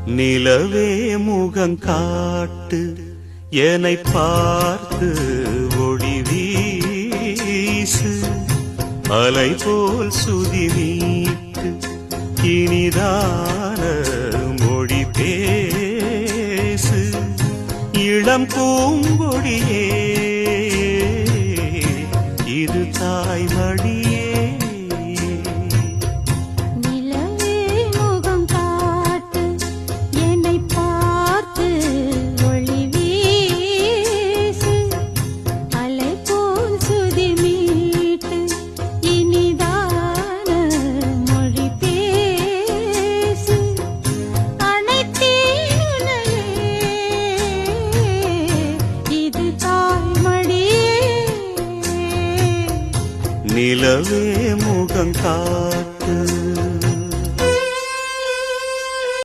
நிலவே முகங்காட்டு என்னை பார்த்து ஒளி வீசு அலை போல் சுதி மீட்டு இனிதான மொழி பேசு இளம் பூங்கொடியே இது தாய்மடியே நிலவே முகங்காட்டு